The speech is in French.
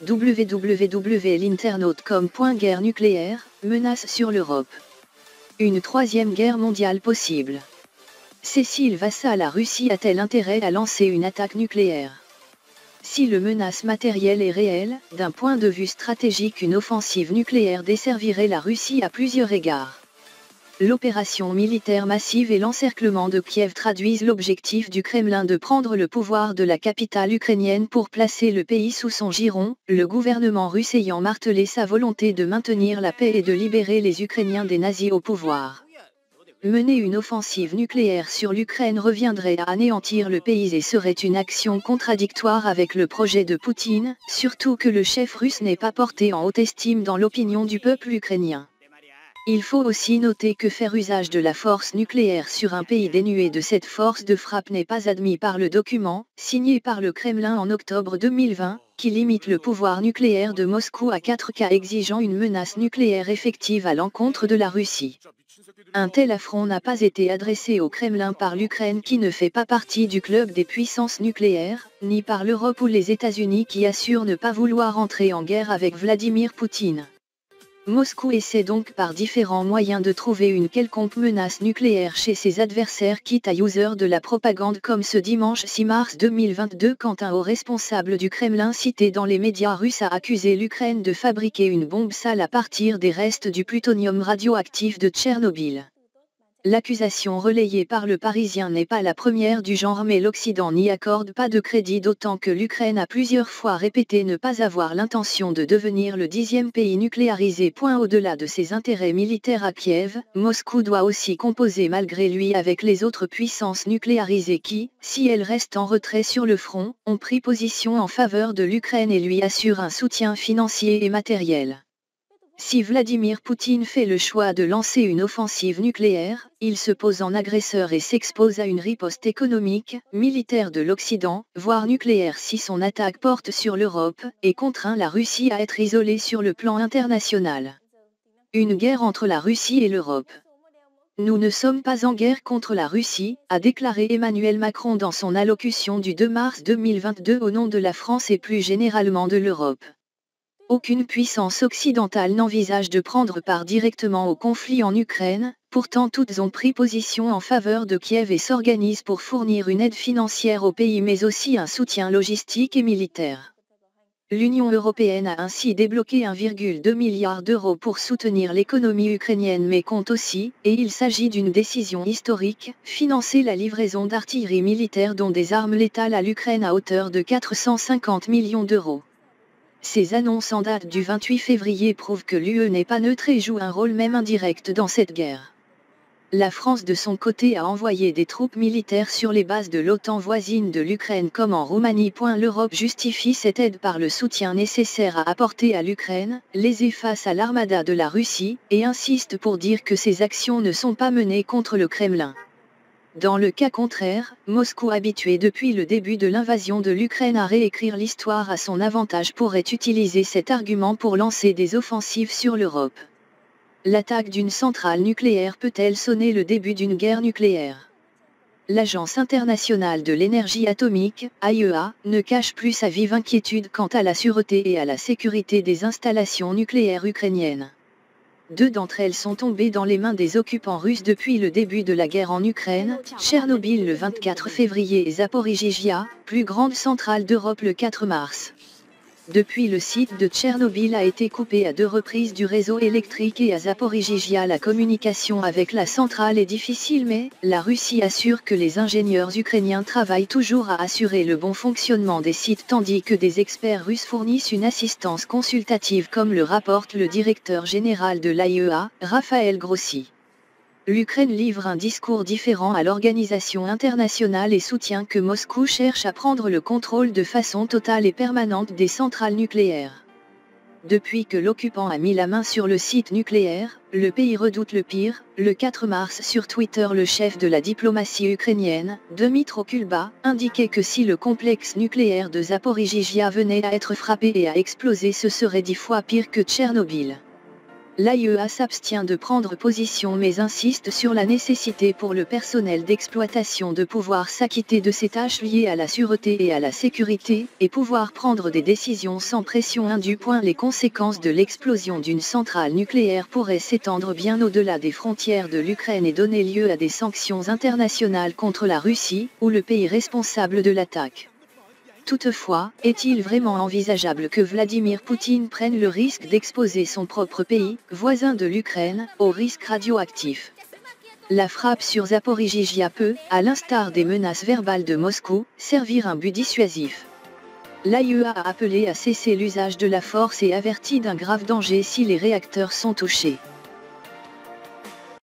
www.l'internaute.com. Guerre nucléaire, menace sur l'Europe. Une troisième guerre mondiale possible. Cécile Vassal, la Russie a-t-elle intérêt à lancer une attaque nucléaire? Si le menace matérielle est réelle, d'un point de vue stratégique, une offensive nucléaire desservirait la Russie à plusieurs égards. L'opération militaire massive et l'encerclement de Kiev traduisent l'objectif du Kremlin de prendre le pouvoir de la capitale ukrainienne pour placer le pays sous son giron, le gouvernement russe ayant martelé sa volonté de maintenir la paix et de libérer les Ukrainiens des nazis au pouvoir. Mener une offensive nucléaire sur l'Ukraine reviendrait à anéantir le pays et serait une action contradictoire avec le projet de Poutine, surtout que le chef russe n'est pas porté en haute estime dans l'opinion du peuple ukrainien. Il faut aussi noter que faire usage de la force nucléaire sur un pays dénué de cette force de frappe n'est pas admis par le document, signé par le Kremlin en octobre 2020, qui limite le pouvoir nucléaire de Moscou à 4 cas exigeant une menace nucléaire effective à l'encontre de la Russie. Un tel affront n'a pas été adressé au Kremlin par l'Ukraine qui ne fait pas partie du club des puissances nucléaires, ni par l'Europe ou les États-Unis qui assurent ne pas vouloir entrer en guerre avec Vladimir Poutine. Moscou essaie donc par différents moyens de trouver une quelconque menace nucléaire chez ses adversaires, quitte à user de la propagande comme ce dimanche 6 mars 2022 quand un haut responsable du Kremlin cité dans les médias russes a accusé l'Ukraine de fabriquer une bombe sale à partir des restes du plutonium radioactif de Tchernobyl. L'accusation relayée par le Parisien n'est pas la première du genre, mais l'Occident n'y accorde pas de crédit, d'autant que l'Ukraine a plusieurs fois répété ne pas avoir l'intention de devenir le 10e pays nucléarisé. Au-delà de ses intérêts militaires à Kiev, Moscou doit aussi composer malgré lui avec les autres puissances nucléarisées qui, si elles restent en retrait sur le front, ont pris position en faveur de l'Ukraine et lui assurent un soutien financier et matériel. Si Vladimir Poutine fait le choix de lancer une offensive nucléaire, il se pose en agresseur et s'expose à une riposte économique, militaire de l'Occident, voire nucléaire si son attaque porte sur l'Europe, et contraint la Russie à être isolée sur le plan international. Une guerre entre la Russie et l'Europe. Nous ne sommes pas en guerre contre la Russie, a déclaré Emmanuel Macron dans son allocution du 2 mars 2022 au nom de la France et plus généralement de l'Europe. Aucune puissance occidentale n'envisage de prendre part directement au conflit en Ukraine, pourtant toutes ont pris position en faveur de Kiev et s'organisent pour fournir une aide financière au pays mais aussi un soutien logistique et militaire. L'Union européenne a ainsi débloqué 1,2 milliard d'euros pour soutenir l'économie ukrainienne mais compte aussi, et il s'agit d'une décision historique, financer la livraison d'artillerie militaire dont des armes létales à l'Ukraine à hauteur de 450 millions d'euros. Ces annonces en date du 28 février prouvent que l'UE n'est pas neutre et joue un rôle même indirect dans cette guerre. La France de son côté a envoyé des troupes militaires sur les bases de l'OTAN voisine de l'Ukraine comme en Roumanie. L'Europe justifie cette aide par le soutien nécessaire à apporter à l'Ukraine, lésée face à l'armada de la Russie, et insiste pour dire que ces actions ne sont pas menées contre le Kremlin. Dans le cas contraire, Moscou, habitué depuis le début de l'invasion de l'Ukraine à réécrire l'histoire à son avantage, pourrait utiliser cet argument pour lancer des offensives sur l'Europe. L'attaque d'une centrale nucléaire peut-elle sonner le début d'une guerre nucléaire? L'Agence internationale de l'énergie atomique, AIEA, ne cache plus sa vive inquiétude quant à la sûreté et à la sécurité des installations nucléaires ukrainiennes. 2 d'entre elles sont tombées dans les mains des occupants russes depuis le début de la guerre en Ukraine, Tchernobyl le 24 février et Zaporijjia, plus grande centrale d'Europe, le 4 mars. Depuis, le site de Tchernobyl a été coupé à 2 reprises du réseau électrique et à Zaporijjia la communication avec la centrale est difficile, mais la Russie assure que les ingénieurs ukrainiens travaillent toujours à assurer le bon fonctionnement des sites tandis que des experts russes fournissent une assistance consultative comme le rapporte le directeur général de l'AIEA, Raphaël Grossi. L'Ukraine livre un discours différent à l'organisation internationale et soutient que Moscou cherche à prendre le contrôle de façon totale et permanente des centrales nucléaires. Depuis que l'occupant a mis la main sur le site nucléaire, le pays redoute le pire. Le 4 mars sur Twitter, le chef de la diplomatie ukrainienne, Dmytro Kulba, indiquait que si le complexe nucléaire de Zaporijjia venait à être frappé et à exploser, ce serait 10 fois pire que Tchernobyl. L'AIEA s'abstient de prendre position mais insiste sur la nécessité pour le personnel d'exploitation de pouvoir s'acquitter de ses tâches liées à la sûreté et à la sécurité, et pouvoir prendre des décisions sans pression indue. Les conséquences de l'explosion d'une centrale nucléaire pourraient s'étendre bien au-delà des frontières de l'Ukraine et donner lieu à des sanctions internationales contre la Russie, ou le pays responsable de l'attaque. Toutefois, est-il vraiment envisageable que Vladimir Poutine prenne le risque d'exposer son propre pays, voisin de l'Ukraine, au risque radioactif? La frappe sur Zaporijjia peut, à l'instar des menaces verbales de Moscou, servir un but dissuasif. L'AIEA a appelé à cesser l'usage de la force et averti d'un grave danger si les réacteurs sont touchés.